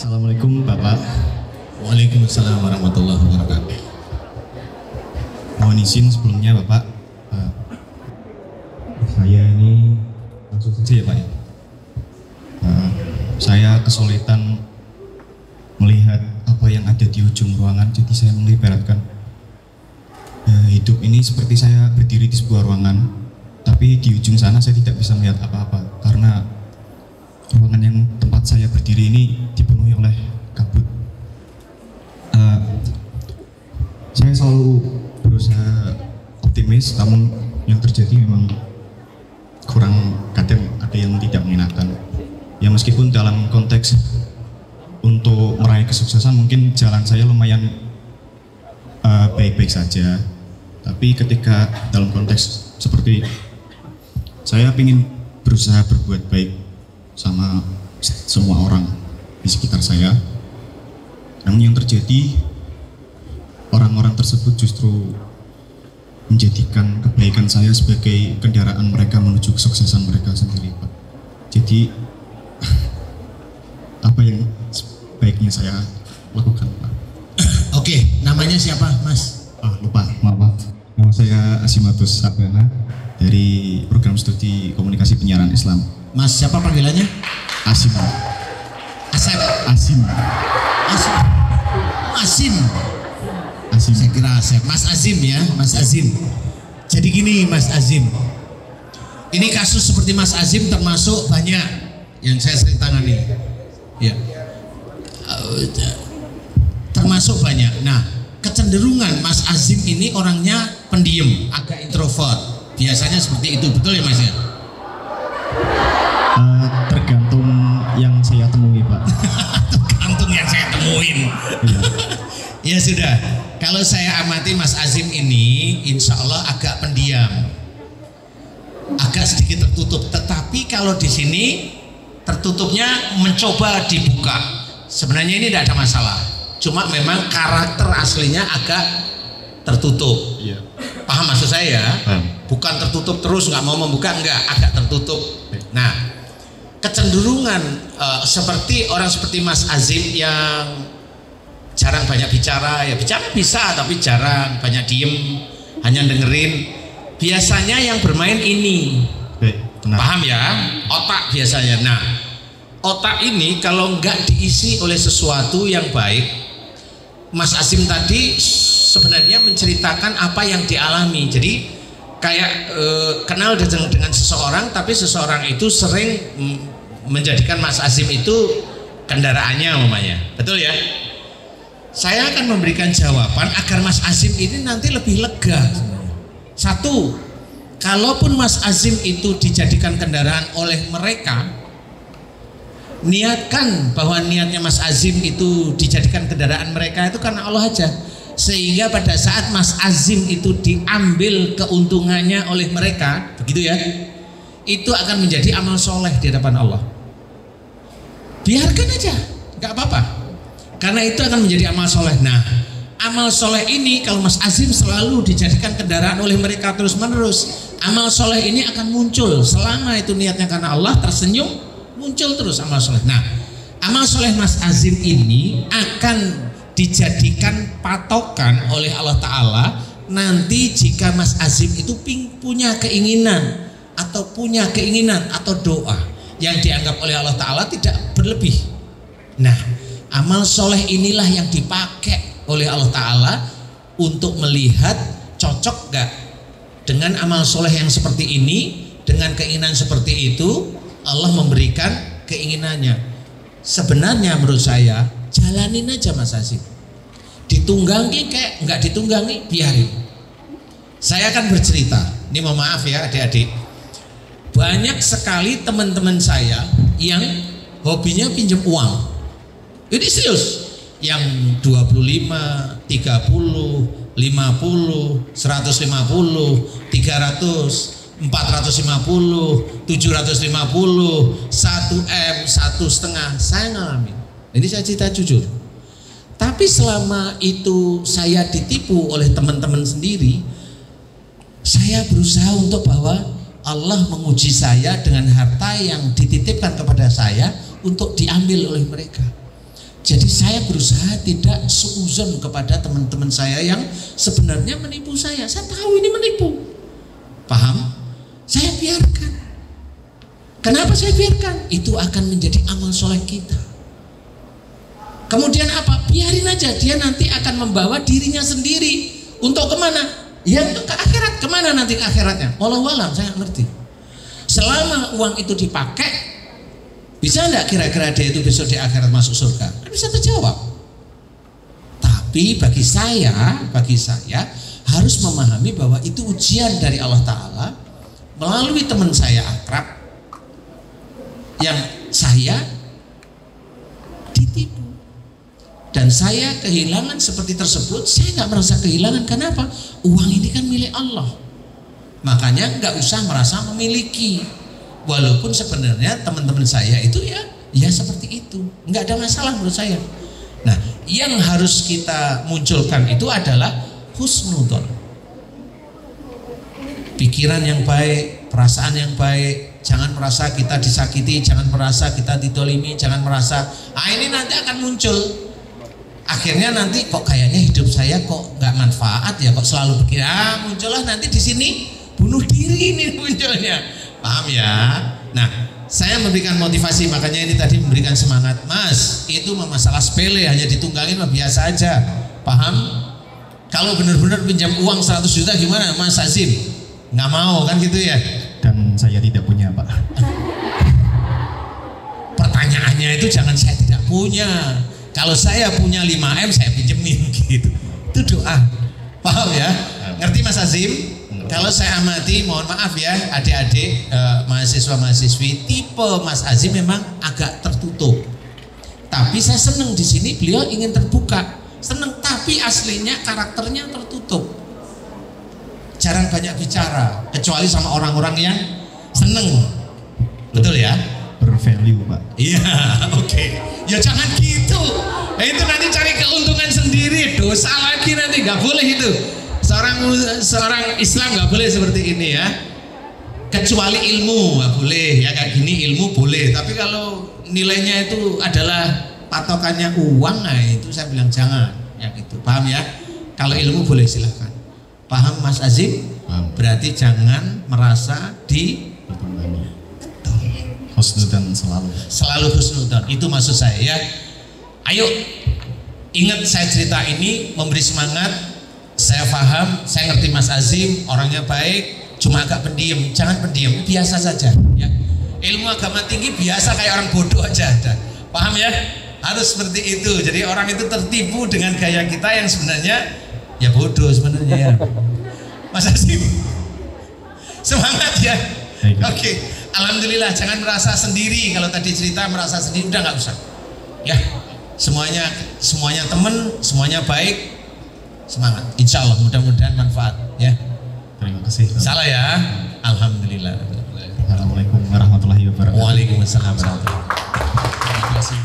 Assalamualaikum Bapak. Waalaikumsalam warahmatullahi wabarakatuh. Mohon izin sebelumnya Bapak, saya ini langsung saja ya Pak ya. Saya kesulitan melihat apa yang ada di ujung ruangan, jadi saya mengibaratkan hidup ini seperti saya berdiri di sebuah ruangan, tapi di ujung sana saya tidak bisa melihat apa-apa karena ruangan yang tempat saya berdiri ini dipenuhi oleh kabut. Saya selalu berusaha optimis, namun yang terjadi memang kurang, kadang ada yang tidak mengenakan. Ya meskipun dalam konteks untuk meraih kesuksesan mungkin jalan saya lumayan baik-baik saja, tapi ketika dalam konteks seperti saya ingin berusaha berbuat baik sama semua orang di sekitar saya, namun yang terjadi orang-orang tersebut justru menjadikan kebaikan saya sebagai kendaraan mereka menuju kesuksesan mereka sendiri, Pak. Jadi apa yang sebaiknya saya lakukan, Pak? Oke, namanya siapa, Mas? Lupa, maaf. Nama saya Asimatus Sabana dari program studi komunikasi penyiaran Islam. Mas siapa panggilannya? Asim. Asep. Asim. Asim. Asim. Asim. Saya kira Asep. Mas Azim ya, Mas Azim. Jadi gini Mas Azim, ini kasus seperti Mas Azim termasuk banyak yang saya sering tangani. Ya. Termasuk banyak. Nah, kecenderungan Mas Azim ini orangnya pendiam, agak introvert. Biasanya seperti itu, betul ya Mas ya? Tergantung yang saya temui, Pak. Tergantung yang saya temuin. Iya. Ya sudah, kalau saya amati Mas Azim ini insya Allah agak pendiam, agak sedikit tertutup. Tetapi kalau di sini tertutupnya mencoba dibuka. Sebenarnya ini tidak ada masalah. Cuma memang karakter aslinya agak tertutup. Iya. Paham maksud saya? Bukan tertutup terus nggak mau membuka, enggak, agak tertutup. Nah, kecenderungan seperti orang seperti Mas Azim yang jarang banyak bicara, ya bicara bisa tapi jarang, banyak diem, hanya dengerin. Biasanya yang bermain ini. Benar. Paham ya? Otak biasanya. Nah, otak ini kalau nggak diisi oleh sesuatu yang baik, Mas Azim tadi sebenarnya menceritakan apa yang dialami. Jadi kayak kenal dengan seseorang, tapi seseorang itu sering menjadikan Mas Azim itu kendaraannya umpamanya. Betul ya? Saya akan memberikan jawaban agar Mas Azim ini nanti lebih lega. Satu, kalaupun Mas Azim itu dijadikan kendaraan oleh mereka, niatkan bahwa niatnya Mas Azim itu dijadikan kendaraan mereka itu karena Allah aja, sehingga pada saat Mas Azim itu diambil keuntungannya oleh mereka, begitu ya, itu akan menjadi amal soleh di hadapan Allah. Biarkan aja, nggak apa-apa, karena itu akan menjadi amal soleh. Nah, amal soleh ini kalau Mas Azim selalu dijadikan kendaraan oleh mereka terus menerus, amal soleh ini akan muncul selama itu niatnya karena Allah, tersenyum, muncul terus amal soleh. Nah, amal soleh Mas Azim ini akan dijadikan patokan oleh Allah Ta'ala nanti jika Mas Azim itu punya keinginan atau doa yang dianggap oleh Allah Ta'ala tidak berlebih. Nah, amal soleh inilah yang dipakai oleh Allah Ta'ala untuk melihat cocok gak dengan amal soleh yang seperti ini, dengan keinginan seperti itu. Allah memberikan keinginannya. Sebenarnya menurut saya jalanin aja Mas Azim. Ditunggangi kayak nggak ditunggangi, biarin. Saya akan bercerita. Ini mohon maaf ya adik-adik. Banyak sekali teman-teman saya yang hobinya pinjam uang. Ini serius. Yang 25, 30, 50, 150, 300, 450, 750, 1M, 1,5, saya ngalamin. Ini saya cerita jujur. Tapi selama itu saya ditipu oleh teman-teman sendiri, saya berusaha untuk bahwa Allah menguji saya dengan harta yang dititipkan kepada saya untuk diambil oleh mereka. Jadi saya berusaha tidak suuzon kepada teman-teman saya yang sebenarnya menipu saya. Saya tahu ini menipu. Paham? Saya biarkan. Kenapa saya biarkan? Itu akan menjadi amal soleh kita. Kemudian apa? Biarin aja, dia nanti akan membawa dirinya sendiri. Untuk kemana? Ya untuk ke akhirat. Kemana nanti ke akhiratnya? Wallahu alam, saya nggak ngerti. Selama uang itu dipakai, bisa enggak kira-kira dia itu besok di akhirat masuk surga? Kan bisa terjawab. Tapi bagi saya harus memahami bahwa itu ujian dari Allah Ta'ala melalui teman saya akrab yang saya ditipu. Dan saya kehilangan seperti tersebut, saya nggak merasa kehilangan. Kenapa? Uang ini kan milik Allah. Makanya nggak usah merasa memiliki. Walaupun sebenarnya teman-teman saya itu ya seperti itu, nggak ada masalah menurut saya. Nah, yang harus kita munculkan itu adalah husnudzon, pikiran yang baik, perasaan yang baik. Jangan merasa kita disakiti, jangan merasa kita didolimi, jangan merasa ini nanti akan muncul. Akhirnya nanti kok kayaknya hidup saya kok nggak manfaat ya, kok selalu begini. Muncullah nanti di sini bunuh diri ini munculnya. Paham ya? Nah, saya memberikan motivasi, makanya ini tadi memberikan semangat. Mas, itu masalah sepele, hanya ditunggangin mah biasa aja. Paham? Kalau benar-benar pinjam uang 100 juta gimana Mas Azim? Nggak mau kan gitu ya? Dan saya tidak punya, Pak. Pertanyaannya itu jangan saya tidak punya. Kalau saya punya 5M saya pinjemin gitu. Itu doa. Paham ya? Ngerti Mas Azim? Kalau saya amati, mohon maaf ya adik-adik mahasiswa-mahasiswi, tipe Mas Azim memang agak tertutup. Tapi saya senang di sini beliau ingin terbuka, senang. Tapi aslinya karakternya tertutup, jarang banyak bicara, kecuali sama orang-orang yang seneng. Betul ya? Bervalue, Pak. Iya, oke. Ya jangan gitu. Itu nanti cari keuntungan sendiri, dosa lagi nanti, nggak boleh itu. Seorang Islam nggak boleh seperti ini ya, kecuali ilmu nggak boleh ya, kayak gini ilmu boleh, tapi kalau nilainya itu adalah patokannya uang, nah itu saya bilang jangan ya gitu. Paham ya? Kalau ilmu boleh silahkan. Paham Mas Azim? Paham. Berarti jangan merasa ditunggangi. Husnudzon selalu husnudzon, itu maksud saya ya. Ayo ingat, saya cerita ini memberi semangat. Saya paham, saya ngerti Mas Azim orangnya baik, cuma agak pendiam. Jangan pendiam, biasa saja ya. Ilmu agama tinggi biasa kayak orang bodoh aja ada. Paham ya? Harus seperti itu. Jadi orang itu tertipu dengan gaya kita yang sebenarnya ya bodoh sebenarnya ya. Mas Azim semangat ya. Oke. Alhamdulillah, jangan merasa sendiri. Kalau tadi cerita merasa sendiri, udah nggak usah ya. Semuanya teman, semuanya baik. Semangat, insya Allah mudah-mudahan manfaat ya. Terima kasih. Salah ya. Alhamdulillah. Assalamualaikum warahmatullahi wabarakatuh. Waalaikumsalam warahmatullahi wabarakatuh. Terima kasih.